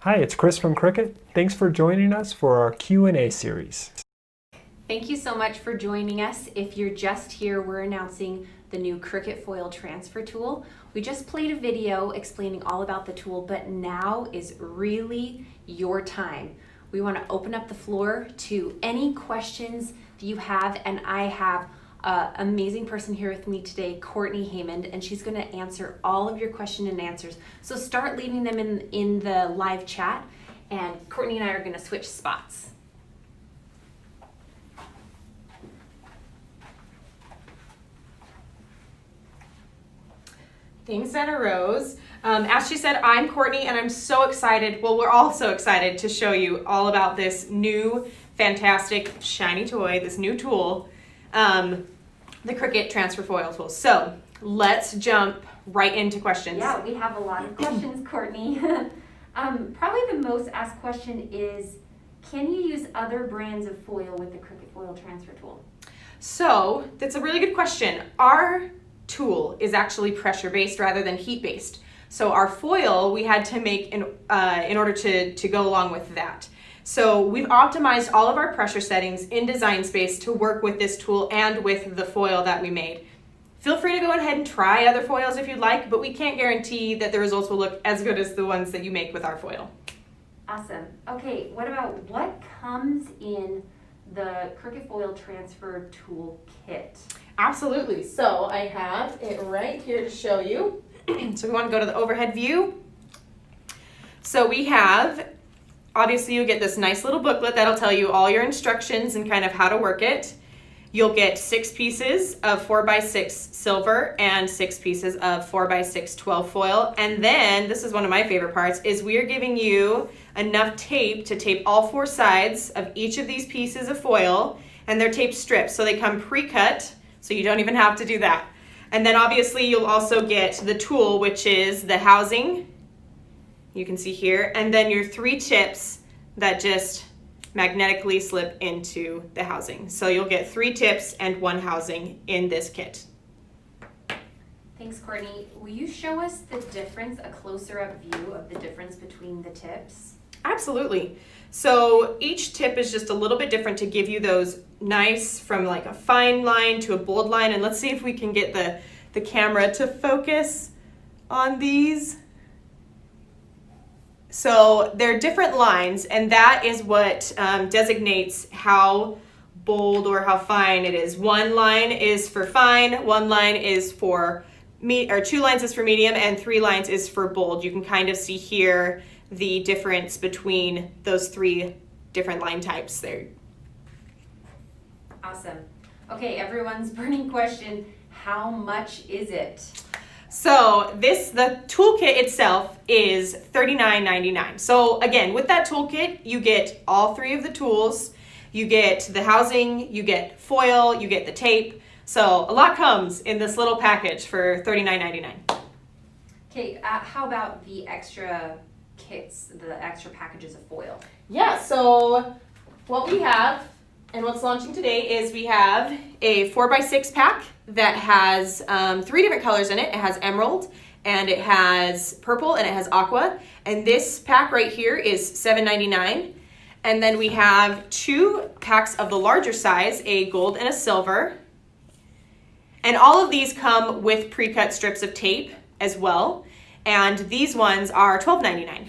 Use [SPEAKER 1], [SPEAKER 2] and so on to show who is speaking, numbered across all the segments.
[SPEAKER 1] Hi, it's Chris from Cricut. Thanks for joining us for our Q&A series.
[SPEAKER 2] Thank you so much for joining us. If you're just here, we're announcing the new Cricut Foil Transfer tool. We just played a video explaining all about the tool, but now is really your time. We want to open up the floor to any questions that you have, and I have an amazing person here with me today, Courtney Haymond, and she's going to answer all of your question and answers. So start leaving them in the live chat, and Courtney and I are going to switch spots.
[SPEAKER 3] Thanks, Anna Rose. As she said, I'm Courtney, and I'm so excited. Well, we're all so excited to show you all about this new, fantastic, shiny toy, this new tool, the Cricut Transfer Foil tool. So let's jump right into questions.
[SPEAKER 2] Yeah, we have a lot of questions, Courtney. Probably the most asked question is, can you use other brands of foil with the Cricut Foil Transfer tool?
[SPEAKER 3] So that's a really good question. Our tool is actually pressure-based rather than heat-based. So our foil we had to make in order to go along with that. So we've optimized all of our pressure settings in Design Space to work with this tool and with the foil that we made. Feel free to go ahead and try other foils if you'd like, but we can't guarantee that the results will look as good as the ones that you make with our foil.
[SPEAKER 2] Awesome. Okay, what comes in the Cricut Foil Transfer tool kit?
[SPEAKER 3] Absolutely. So I have it right here to show you. So we want to go to the overhead view. So we have, obviously you get this nice little booklet that'll tell you all your instructions and kind of how to work it. You'll get 6 pieces of 4x6 silver and 6 pieces of 4x6 12 foil. And then, this is one of my favorite parts, is we are giving you enough tape to tape all 4 sides of each of these pieces of foil, and they're taped strips, so they come pre-cut, so you don't even have to do that. And then obviously you'll also get the tool, which is the housing, you can see here, and then your 3 tips that just magnetically slip into the housing. So you'll get 3 tips and 1 housing in this kit.
[SPEAKER 2] Thanks, Courtney. Will you show us the difference, a closer up view of the difference between the tips?
[SPEAKER 3] Absolutely. So each tip is just a little bit different to give you those nice, from like a fine line to a bold line. And let's see if we can get the camera to focus on these. So they're different lines, and that is what designates how bold or how fine it is. 1 line is for fine, 1 line is for 2 lines is for medium, and 3 lines is for bold. You can kind of see here the difference between those 3 different line types there.
[SPEAKER 2] Awesome. Okay, everyone's burning question, how much is it?
[SPEAKER 3] So the toolkit itself is $39.99. So again, with that toolkit, you get all 3 of the tools, you get the housing, you get foil, you get the tape. So a lot comes in this little package for $39.99.
[SPEAKER 2] Okay, how about the extra kits, the extra packages of foil?
[SPEAKER 3] Yeah, so what we have and what's launching today is we have a 4x6 pack that has 3 different colors in it. It has emerald, and it has purple, and it has aqua. And this pack right here is $7.99. And then we have 2 packs of the larger size, a gold and a silver. And all of these come with pre-cut strips of tape as well. And these ones are $12.99.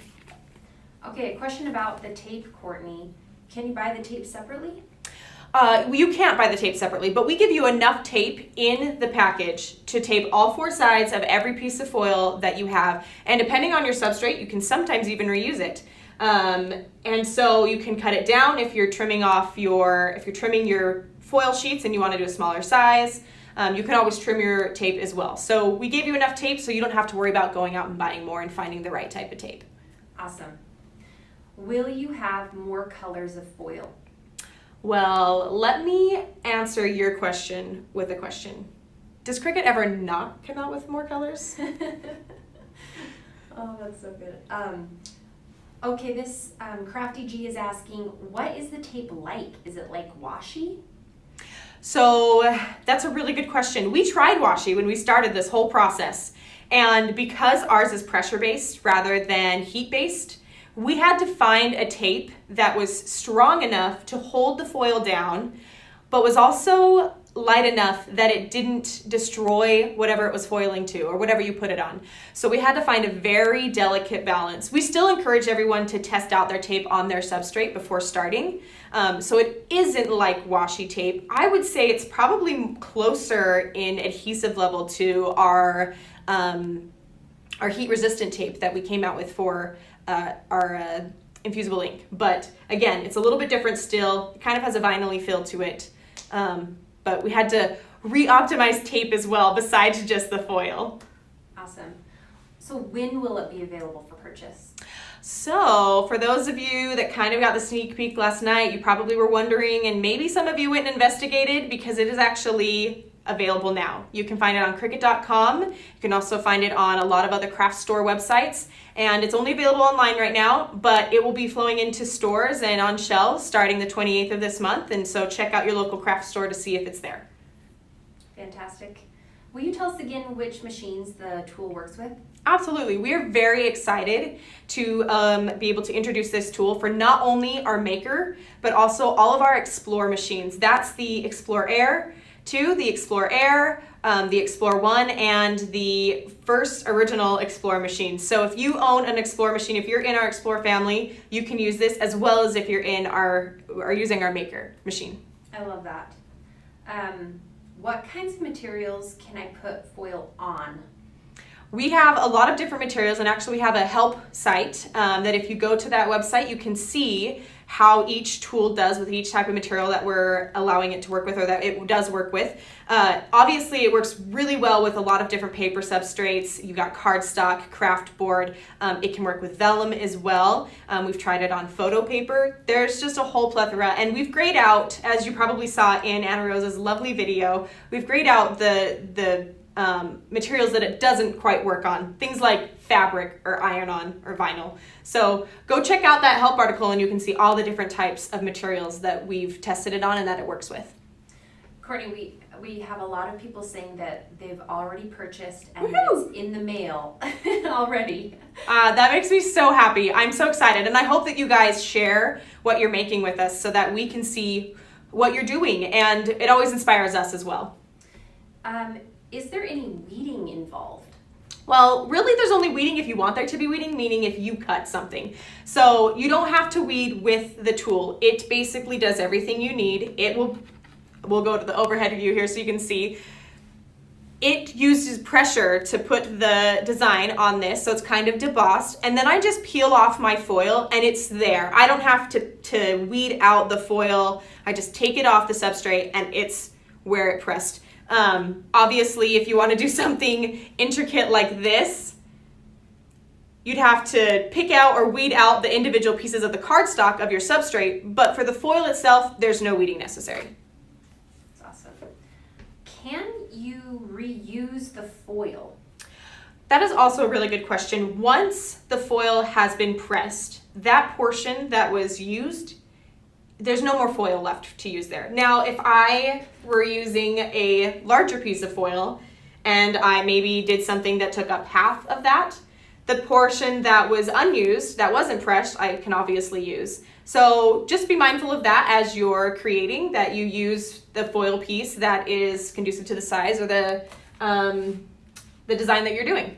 [SPEAKER 2] Okay, a question about the tape, Courtney. Can you buy the tape separately?
[SPEAKER 3] You can't buy the tape separately, but we give you enough tape in the package to tape all 4 sides of every piece of foil that you have. And depending on your substrate, you can sometimes even reuse it. And so you can cut it down if you're trimming your foil sheets and you want to do a smaller size. You can always trim your tape as well. So we gave you enough tape so you don't have to worry about going out and buying more and finding the right type of tape.
[SPEAKER 2] Awesome. Will you have more colors of foil?
[SPEAKER 3] Well, let me answer your question with a question. Does Cricut ever not come out with more colors?
[SPEAKER 2] Oh, that's so good. Okay, this Crafty G is asking, what is the tape like? Is it like washi?
[SPEAKER 3] So that's a really good question. We tried washi when we started this whole process. And because ours is pressure-based rather than heat-based, we had to find a tape that was strong enough to hold the foil down, but was also light enough that it didn't destroy whatever it was foiling to or whatever you put it on. So we had to find a very delicate balance. We still encourage everyone to test out their tape on their substrate before starting. So it isn't like washi tape. I would say it's probably closer in adhesive level to our heat resistant tape that we came out with for our infusible ink. But again, it's a little bit different still. It kind of has a vinyl-y feel to it. But we had to re-optimize tape as well besides just the foil.
[SPEAKER 2] Awesome. So when will it be available for purchase?
[SPEAKER 3] So for those of you that kind of got the sneak peek last night, you probably were wondering, and maybe some of you went and investigated, because it is actually available now. You can find it on Cricut.com. You can also find it on a lot of other craft store websites, and it's only available online right now, but it will be flowing into stores and on shelves starting the 28th of this month, and so check out your local craft store to see if it's there.
[SPEAKER 2] Fantastic. Will you tell us again which machines the tool works with?
[SPEAKER 3] Absolutely. We are very excited to be able to introduce this tool for not only our maker, but also all of our Explore machines. That's the Explore Air 2, the Explore Air, the Explore 1, and the first original Explore machine. So if you own an Explore machine, if you're in our Explore family, you can use this, as well as if you're in using our maker machine.
[SPEAKER 2] I love that. What kinds of materials can I put foil on?
[SPEAKER 3] We have a lot of different materials, and actually we have a help site that if you go to that website, you can see how each tool does with each type of material that we're allowing it to work with, or that it does work with. Obviously, it works really well with a lot of different paper substrates. You've got cardstock, craft board. It can work with vellum as well. We've tried it on photo paper. There's just a whole plethora, and we've grayed out, as you probably saw in Anna Rosa's lovely video, we've grayed out the materials that it doesn't quite work on, things like fabric or iron-on or vinyl. So go check out that help article and you can see all the different types of materials that we've tested it on and that it works with.
[SPEAKER 2] Courtney, we have a lot of people saying that they've already purchased and
[SPEAKER 3] Woohoo!
[SPEAKER 2] it's in the mail already.
[SPEAKER 3] That makes me so happy. I'm so excited, and I hope that you guys share what you're making with us so that we can see what you're doing, and it always inspires us as well.
[SPEAKER 2] Is there any weeding involved?
[SPEAKER 3] Well, really there's only weeding if you want there to be weeding, meaning if you cut something. So you don't have to weed with the tool. It basically does everything you need. We'll go to the overhead view here so you can see. It uses pressure to put the design on this, so it's kind of debossed, and then I just peel off my foil and it's there. I don't have to weed out the foil. I just take it off the substrate and it's where it pressed. Obviously, if you want to do something intricate like this, you'd have to pick out or weed out the individual pieces of the cardstock of your substrate, but for the foil itself, there's no weeding necessary.
[SPEAKER 2] That's awesome. Can you reuse the foil?
[SPEAKER 3] That is also a really good question. Once the foil has been pressed, that portion that was used, there's no more foil left to use there. Now, if I were using a larger piece of foil and I maybe did something that took up half of that, the portion that was unused, that wasn't pressed, I can obviously use. So just be mindful of that as you're creating, that you use the foil piece that is conducive to the size or the design that you're doing.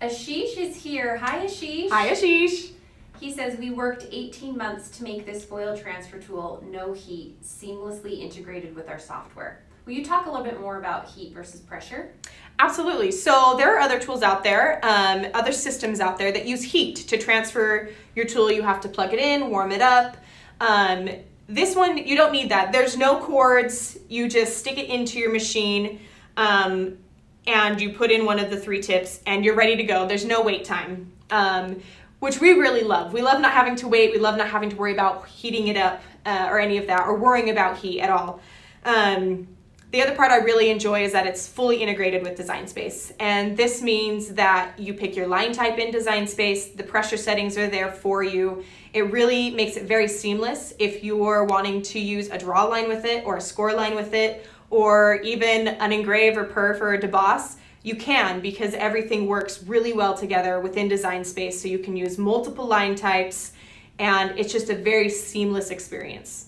[SPEAKER 2] Ashish is here. Hi, Ashish.
[SPEAKER 3] Hi, Ashish.
[SPEAKER 2] He says, we worked 18 months to make this foil transfer tool, no heat, seamlessly integrated with our software. Will you talk a little bit more about heat versus pressure?
[SPEAKER 3] Absolutely. So there are other tools out there, other systems out there that use heat to transfer your tool. You have to plug it in, warm it up. This one, you don't need that. There's no cords. You just stick it into your machine and you put in one of the 3 tips and you're ready to go. There's no wait time. Which we really love. We love not having to wait. We love not having to worry about heating it up or any of that, or worrying about heat at all. The other part I really enjoy is that it's fully integrated with Design Space. And this means that you pick your line type in Design Space, the pressure settings are there for you. It really makes it very seamless if you're wanting to use a draw line with it, or a score line with it, or even an engrave or perf or a deboss. you can, because everything works really well together within Design Space, so you can use multiple line types, and it's just a very seamless experience.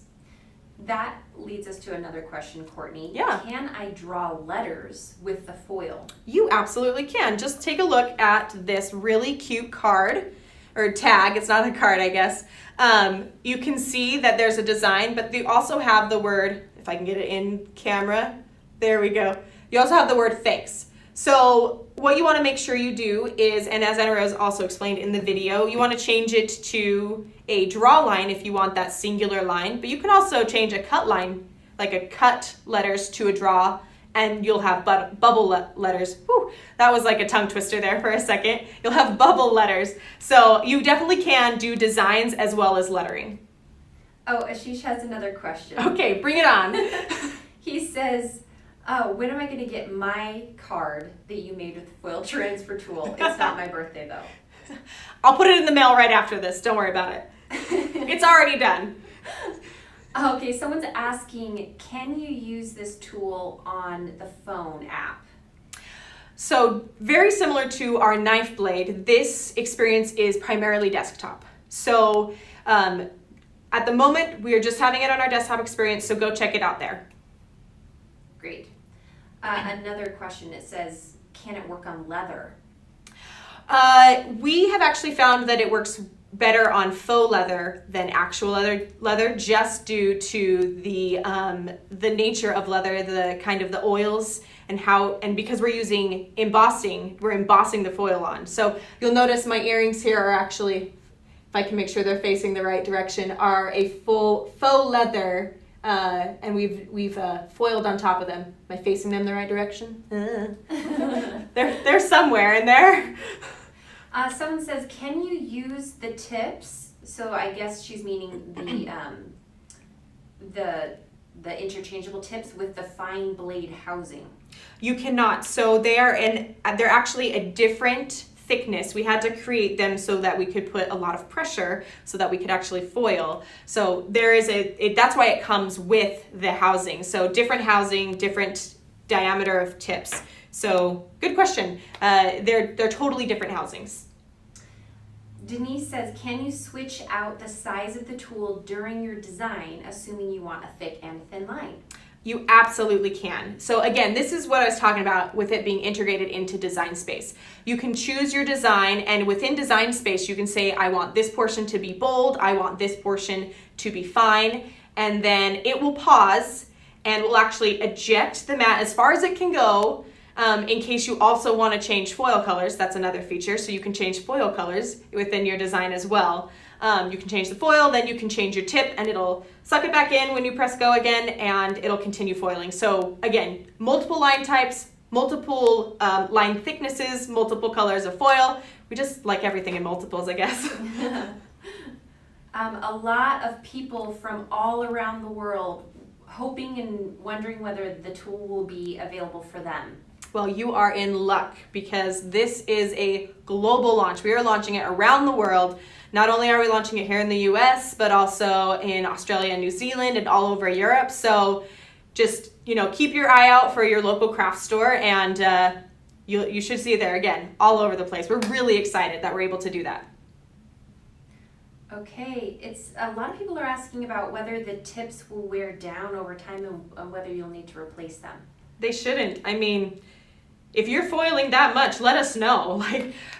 [SPEAKER 2] That leads us to another question, Courtney.
[SPEAKER 3] Yeah.
[SPEAKER 2] Can I draw letters with the foil?
[SPEAKER 3] You absolutely can. Just take a look at this really cute card, or tag. It's not a card, I guess. You can see that there's a design, but you also have the word, if I can get it in camera, there we go. You also have the word thanks. So what you want to make sure you do is, and as Anna Rose also explained in the video, you want to change it to a draw line if you want that singular line, but you can also change a cut line, like a cut letters to a draw, and you'll have bubble letters. Whew, that was like a tongue twister there for a second. You'll have bubble letters. So you definitely can do designs as well as lettering.
[SPEAKER 2] Oh, Ashish has another question.
[SPEAKER 3] Okay, bring it on.
[SPEAKER 2] He says, oh, when am I going to get my card that you made with the foil transfer tool? It's not my birthday, though.
[SPEAKER 3] I'll put it in the mail right after this. Don't worry about it. It's already done.
[SPEAKER 2] Okay, someone's asking, can you use this tool on the phone app?
[SPEAKER 3] So very similar to our knife blade, this experience is primarily desktop. So at the moment, we are just having it on our desktop experience, so go check it out there.
[SPEAKER 2] Great. Another question, it says, can it work on leather?
[SPEAKER 3] We have actually found that it works better on faux leather than actual leather, just due to the nature of leather, the kind of the oils, and because we're using embossing, we're embossing the foil on. So you'll notice my earrings here are actually, if I can make sure they're facing the right direction, are a full faux leather, and we've foiled on top of them. Am I facing them the right direction? They're somewhere in there.
[SPEAKER 2] Someone says, can you use the tips? So I guess she's meaning the interchangeable tips with the fine blade housing.
[SPEAKER 3] You cannot. So they're actually a different thickness. We had to create them so that we could put a lot of pressure so that we could actually foil. So there is that's why it comes with the housing. So different housing, different diameter of tips. So good question. They're totally different housings.
[SPEAKER 2] Denise says, can you switch out the size of the tool during your design, assuming you want a thick and thin line?
[SPEAKER 3] You absolutely can. So again, this is what I was talking about with it being integrated into Design Space. You can choose your design, and within Design Space, you can say, I want this portion to be bold, I want this portion to be fine, and then it will pause and will actually eject the mat as far as it can go. In case you also want to change foil colors, that's another feature. So you can change foil colors within your design as well. You can change the foil, then you can change your tip, and it'll suck it back in when you press go again, and it'll continue foiling. So again, multiple line types, multiple line thicknesses, multiple colors of foil. We just like everything in multiples, I guess.
[SPEAKER 2] A lot of people from all around the world hoping and wondering whether the tool will be available for them.
[SPEAKER 3] Well, you are in luck, because this is a global launch. We are launching it around the world. Not only are we launching it here in the US, but also in Australia and New Zealand and all over Europe. So just, keep your eye out for your local craft store, and you should see it there again, all over the place. We're really excited that we're able to do that.
[SPEAKER 2] Okay, it's a lot of people are asking about whether the tips will wear down over time and whether you'll need to replace them.
[SPEAKER 3] They shouldn't. I mean, if you're foiling that much, let us know.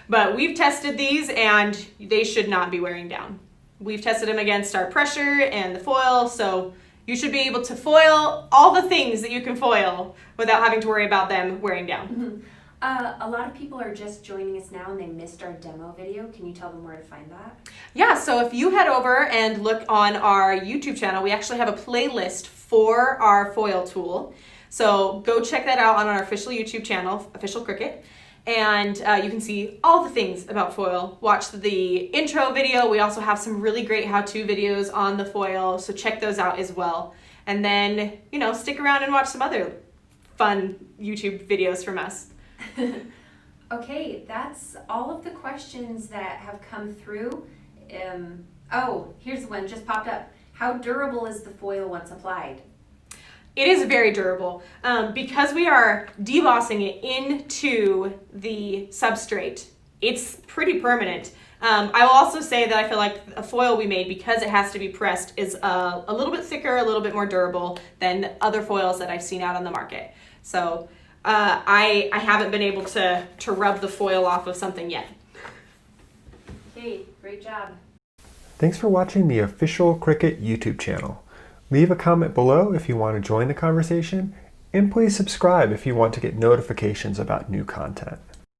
[SPEAKER 3] But we've tested these and they should not be wearing down. We've tested them against our pressure and the foil, so you should be able to foil all the things that you can foil without having to worry about them wearing down.
[SPEAKER 2] Mm-hmm. A lot of people are just joining us now and they missed our demo video. Can you tell them where to find that?
[SPEAKER 3] Yeah, so if you head over and look on our YouTube channel, we actually have a playlist for our foil tool. So go check that out on our official YouTube channel, Official Cricut, and you can see all the things about foil. Watch the intro video. We also have some really great how-to videos on the foil, so check those out as well. And then, stick around and watch some other fun YouTube videos from us.
[SPEAKER 2] Okay, that's all of the questions that have come through. Oh, here's one just popped up. How durable is the foil once applied?
[SPEAKER 3] It is very durable. Because we are debossing it into the substrate, it's pretty permanent. I will also say that I feel like a foil we made, because it has to be pressed, is a little bit thicker, a little bit more durable than other foils that I've seen out on the market. So I haven't been able to rub the foil off of something yet.
[SPEAKER 2] Okay, great job.
[SPEAKER 1] Thanks for watching the official Cricut YouTube channel. Leave a comment below if you want to join the conversation, and please subscribe if you want to get notifications about new content.